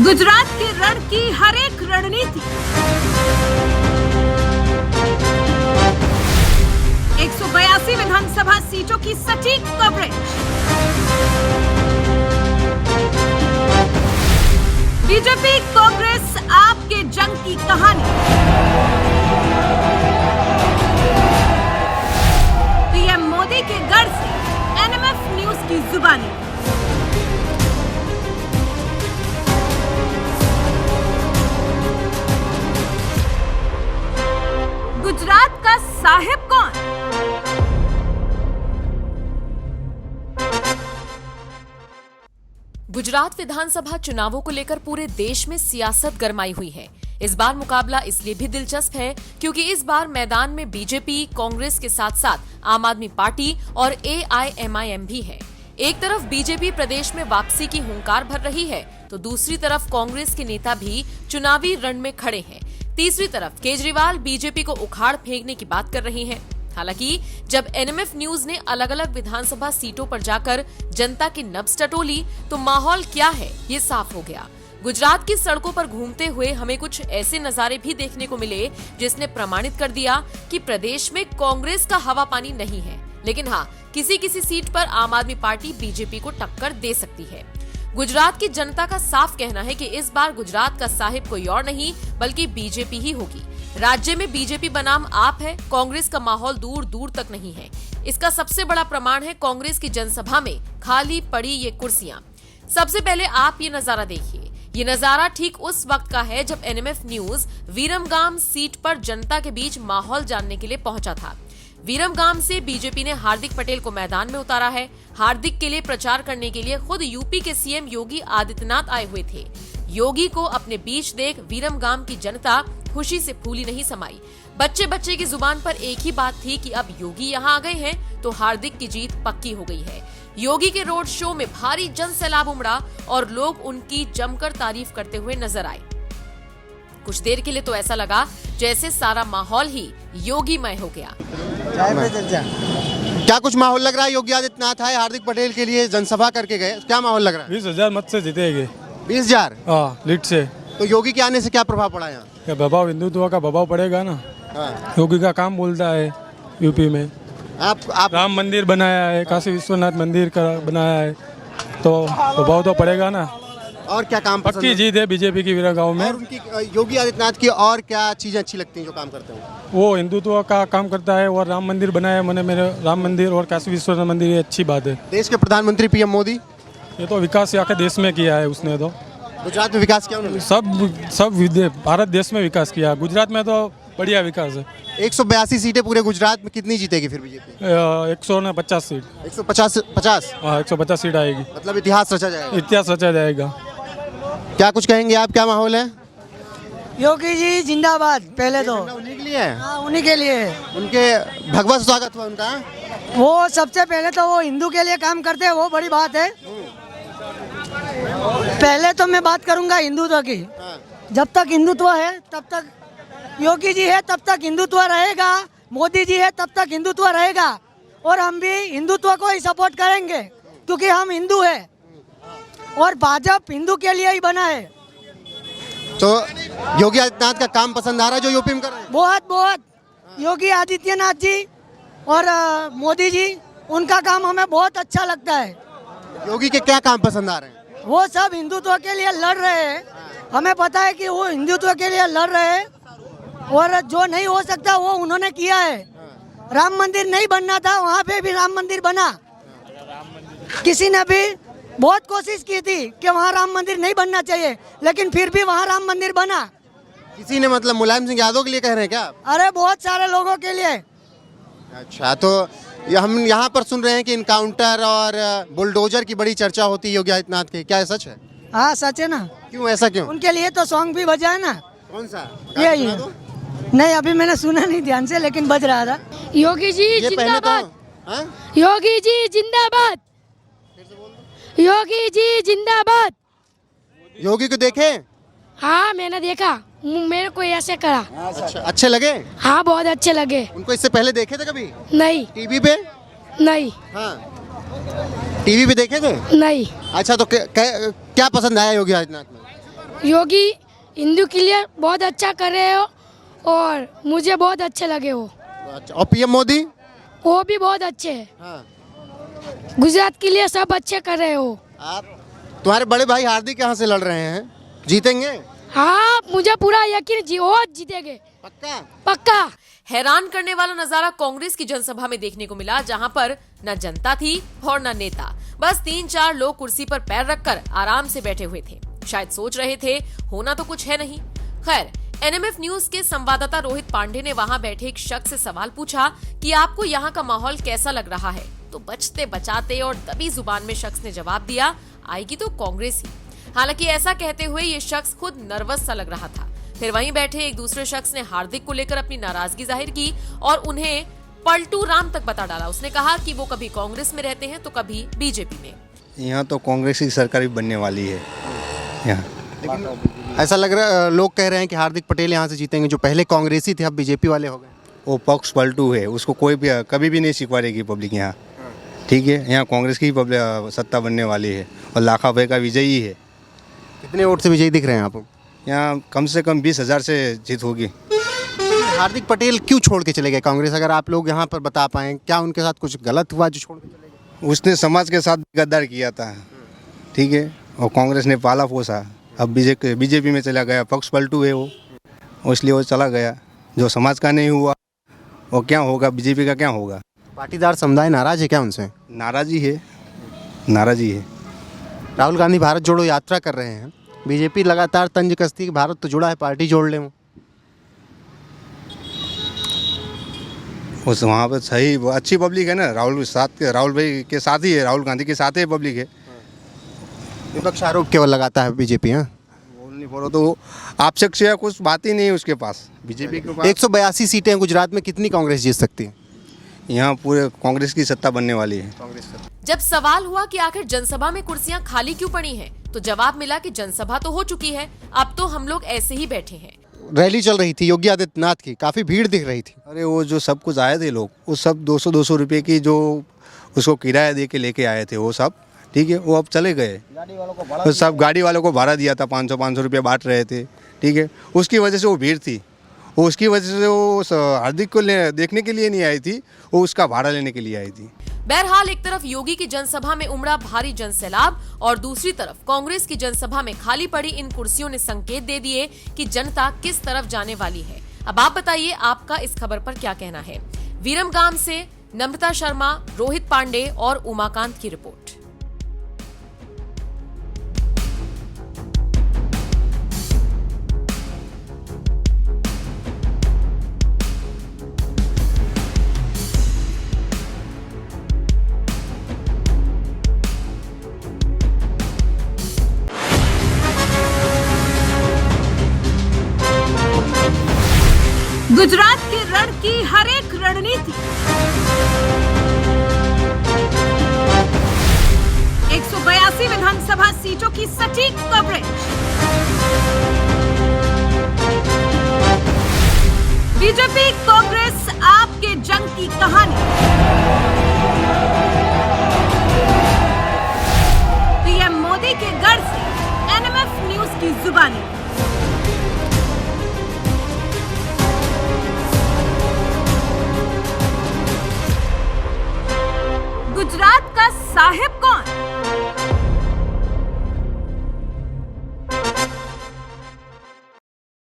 गुजरात के रण की हर एक रणनीति 182 विधानसभा सीटों की सटीक कवरेज, बीजेपी कांग्रेस आपके जंग की कहानी, पीएम मोदी के गढ़ से एनएमएफ न्यूज की जुबानी। गुजरात का साहिब कौन? गुजरात विधानसभा चुनावों को लेकर पूरे देश में सियासत गरमाई हुई है। इस बार मुकाबला इसलिए भी दिलचस्प है क्योंकि इस बार मैदान में बीजेपी, कांग्रेस के साथ साथ आम आदमी पार्टी और AIMIM भी है। एक तरफ बीजेपी प्रदेश में वापसी की हुंकार भर रही है तो दूसरी तरफ कांग्रेस के नेता भी चुनावी रण में खड़े हैं। तीसरी तरफ केजरीवाल बीजेपी को उखाड़ फेंकने की बात कर रही हैं। हालांकि जब एनएमएफ न्यूज ने अलग अलग विधानसभा सीटों पर जाकर जनता की नब्ज टटोली तो माहौल क्या है ये साफ हो गया। गुजरात की सड़कों पर घूमते हुए हमें कुछ ऐसे नजारे भी देखने को मिले जिसने प्रमाणित कर दिया कि प्रदेश में कांग्रेस का हवा पानी नहीं है, लेकिन हाँ, किसी किसी सीट पर आम आदमी पार्टी बीजेपी को टक्कर दे सकती है। गुजरात की जनता का साफ कहना है कि इस बार गुजरात का साहिब कोई और नहीं बल्कि बीजेपी ही होगी। राज्य में बीजेपी बनाम आप है, कांग्रेस का माहौल दूर दूर तक नहीं है। इसका सबसे बड़ा प्रमाण है कांग्रेस की जनसभा में खाली पड़ी ये कुर्सियां। सबसे पहले आप ये नजारा देखिए। ये नजारा ठीक उस वक्त का है जब एनएमएफ न्यूज वीरमगाम सीट पर जनता के बीच माहौल जानने के लिए पहुंचा था। वीरमगाम से बीजेपी ने हार्दिक पटेल को मैदान में उतारा है। हार्दिक के लिए प्रचार करने के लिए खुद यूपी के सीएम योगी आदित्यनाथ आए हुए थे। योगी को अपने बीच देख वीरमगाम की जनता खुशी से फूली नहीं समाई। बच्चे बच्चे की जुबान पर एक ही बात थी कि अब योगी यहाँ आ गए हैं तो हार्दिक की जीत पक्की हो गई है। योगी के रोड शो में भारी जन सैलाब उमड़ा और लोग उनकी जमकर तारीफ करते हुए नजर आए। कुछ देर के लिए तो ऐसा लगा जैसे सारा माहौल ही योगीमय हो गया। क्या कुछ माहौल लग रहा है? योगी आदित्यनाथ आए हार्दिक पटेल के लिए जनसभा करके गए, क्या माहौल लग रहा है? 20,000 मत से जीतेंगे। 20,000? हाँ, लीड से। तो योगी के आने से क्या प्रभाव पड़ा यहाँ? क्या प्रभाव? हिंदुत्व का प्रभाव पड़ेगा ना। हाँ। योगी का काम बोलता है यूपी में। आप राम मंदिर बनाया है, काशी विश्वनाथ मंदिर का बनाया है, तो प्रभाव तो पड़ेगा ना। और क्या काम पसंद पक्की है? जीत है बीजेपी की वीरगांव में। और उनकी योगी आदित्यनाथ की और क्या चीजें अच्छी लगती हैं जो काम करते हैं? वो हिंदुत्व का काम करता है और राम मंदिर बनाया मैंने, मेरे राम मंदिर और काशी विश्वनाथ मंदिर, ये अच्छी बात है। देश के प्रधानमंत्री पीएम मोदी, ये तो विकास यहाँ के देश में किया है उसने। तो गुजरात में विकास किया उन्होंने? सब भारत देश में विकास किया। गुजरात में तो बढ़िया विकास है। 182 सीटें पूरे गुजरात में, कितनी जीतेगी फिर बीजेपी? 150 सीट। 150? हाँ, 150 सीट आएगी। मतलब इतिहास रचा जाएगा। इतिहास रचा जाएगा। क्या कुछ कहेंगे आप, क्या माहौल है? योगी जी जिंदाबाद। पहले तो उन्हीं के लिए है? हाँ, उन्हीं के लिए। उनके भगवा स्वागत हुआ उनका। वो सबसे पहले तो वो हिंदू के लिए काम करते हैं, वो बड़ी बात है। पहले तो मैं बात करूंगा हिंदुत्व की। जब तक हिंदुत्व है तब तक योगी जी है, तब तक हिंदुत्व रहेगा। मोदी जी है तब तक हिंदुत्व रहेगा। और हम भी हिंदुत्व को ही सपोर्ट करेंगे क्योंकि हम हिंदू हैं और भाजपा हिंदू के लिए ही बना है। तो योगी आदित्यनाथ का काम पसंद आ रहा है जो यूपी में कर रहे हैं? बहुत बहुत। योगी आदित्यनाथ जी और मोदी जी, उनका काम हमें बहुत अच्छा लगता है। योगी के क्या काम पसंद आ रहे हैं? वो सब हिंदुत्व के लिए लड़ रहे हैं। हमें पता है कि वो हिंदुत्व के लिए लड़ रहे हैं और जो नहीं हो सकता वो उन्होंने किया है। राम मंदिर नहीं बनना था, वहाँ पे भी राम मंदिर बना। किसी ने भी बहुत कोशिश की थी कि वहाँ राम मंदिर नहीं बनना चाहिए, लेकिन फिर भी वहाँ राम मंदिर बना। किसी ने, मतलब मुलायम सिंह यादव के लिए कह रहे हैं क्या? अरे बहुत सारे लोगों के लिए। अच्छा, तो हम यहाँ पर सुन रहे हैं कि इनकाउंटर और बुलडोजर की बड़ी चर्चा होती है योगी आदित्यनाथ की, क्या सच है? हाँ सच है ना। क्यों, ऐसा क्यों? उनके लिए तो सॉन्ग भी बजा है ना। कौन सा? यही है। नहीं, अभी मैंने सुना नहीं ध्यान से, लेकिन बज रहा था। योगी जी ये पहले जिंदाबाद। तो हाँ? योगी जी जिंदाबाद। योगी जी जिंदाबाद। योगी को देखे? हाँ मैंने देखा, मेरे को ऐसे करा। अच्छा, अच्छे लगे? हाँ बहुत अच्छे लगे। उनको इससे पहले देखे थे कभी? नहीं। टीवी पे? नहीं। हाँ, टीवी पे देखे थे? नहीं। अच्छा, तो क्या पसंद आया योगी आदित्यनाथ में? योगी हिंदू के लिए बहुत अच्छा कर रहे हो और मुझे बहुत अच्छे लगे हो। अच्छा, और पीएम मोदी? वो भी बहुत अच्छे हैं। हाँ। गुजरात के लिए सब अच्छे कर रहे हो। आप तुम्हारे बड़े भाई हार्दिक यहाँ से लड़ रहे हैं, जीतेंगे? हाँ, मुझे पूरा यकीन जी वो जीतेंगे पक्का? पक्का। हैरान करने वाला नजारा कांग्रेस की जनसभा में देखने को मिला, जहां पर न जनता थी और न नेता। बस 3-4 लोग कुर्सी पर पैर रखकर आराम से बैठे हुए थे। शायद सोच रहे थे होना तो कुछ है नहीं। खैर, एनएमएफ न्यूज के संवाददाता रोहित पांडे ने वहां बैठे एक शख्स से सवाल पूछा कि आपको यहाँ का माहौल कैसा लग रहा है। तो बचते बचाते और दबी जुबान में शख्स ने जवाब दिया, आएगी तो कांग्रेस ही। हालांकि ऐसा कहते हुए ये शख्स खुद नर्वस सा लग रहा था। फिर वहीं बैठे एक दूसरे शख्स ने हार्दिक को लेकर अपनी नाराजगी जाहिर की और उन्हें पलटू राम तक बता डाला। उसने कहा कि वो कभी कांग्रेस में रहते हैं तो कभी बीजेपी में। यहाँ तो कांग्रेस की सरकार भी बनने वाली है यहाँ। लेकिन ऐसा लग रहा है, लोग कह रहे हैं कि हार्दिक पटेल यहाँ से जीतेंगे, जो पहले कांग्रेसी थे अब बीजेपी वाले हो गए। वो पक्ष पलटू है, उसको कोई भी कभी भी नहीं स्वीकारेगी पब्लिक यहाँ। ठीक है, यहाँ कांग्रेस की सत्ता बनने वाली है और लाखा भाई का विजयी है। कितने वोट से विजयी दिख रहे हैं आपको? यहाँ कम से कम 20,000 से जीत होगी। हार्दिक पटेल क्यों छोड़ के चले गए कांग्रेस? अगर आप लोग यहाँ पर बता पाएं, क्या उनके साथ कुछ गलत हुआ जो छोड़ के चले गए? उसने समाज के साथ गद्दार किया था, ठीक है, और कांग्रेस ने पाला पोसा। अब बीजेपी में चला गया, पक्ष पलटू है वो, इसलिए वो चला गया। जो समाज का नहीं हुआ वो क्या होगा, बीजेपी का क्या होगा? पाटीदार समुदाय नाराज है क्या उनसे? नाराजी है, नाराजी है। राहुल गांधी भारत जोड़ो यात्रा कर रहे हैं, बीजेपी लगातार तंज कसती है कि भारत तो जुड़ा है, पार्टी जोड़ ले। उस वहाँ पर सही अच्छी पब्लिक है ना, राहुल भाई के साथ ही है, राहुल गांधी के साथ ही पब्लिक है। विपक्ष आरोप केवल लगाता है बीजेपी। हाँ, बोलो तो आपसे कुछ बात ही नहीं है उसके पास, बीजेपी के पास। 182 सीटें हैं गुजरात में, कितनी कांग्रेस जीत सकती है? यहाँ पूरे कांग्रेस की सत्ता बनने वाली है। जब सवाल हुआ कि आखिर जनसभा में कुर्सियां खाली क्यों पड़ी हैं, तो जवाब मिला कि जनसभा तो हो चुकी है, अब तो हम लोग ऐसे ही बैठे हैं। रैली चल रही थी योगी आदित्यनाथ की, काफी भीड़ दिख रही थी। अरे वो जो सब कुछ आए थे लोग, वो सब 200-200 रुपये की जो उसको किराया दे के लेके आए थे वो सब, ठीक है, वो अब चले गए। तो सब गाड़ी वालों को भाड़ा दिया था, 500-500 रुपये बांट रहे थे, ठीक है, उसकी वजह से वो भीड़ थी। वो उसकी वजह से वो हार्दिक को देखने के लिए नहीं आई थी, वो उसका भाड़ा लेने के लिए आई थी। बहरहाल, एक तरफ योगी की जनसभा में उमड़ा भारी जनसैलाब और दूसरी तरफ कांग्रेस की जनसभा में खाली पड़ी इन कुर्सियों ने संकेत दे दिए कि जनता किस तरफ जाने वाली है। अब आप बताइए, आपका इस खबर पर क्या कहना है? विरमगाम से नम्रता शर्मा, रोहित पांडे और उमाकांत की रिपोर्ट। गुजरात के रण की हर एक रणनीति 182 विधानसभा सीटों की सटीक कवरेज, बीजेपी कांग्रेस आपके जंग की कहानी, पीएम मोदी के गढ़ से एनएमएफ न्यूज की जुबानी। गुजरात का साहिब कौन?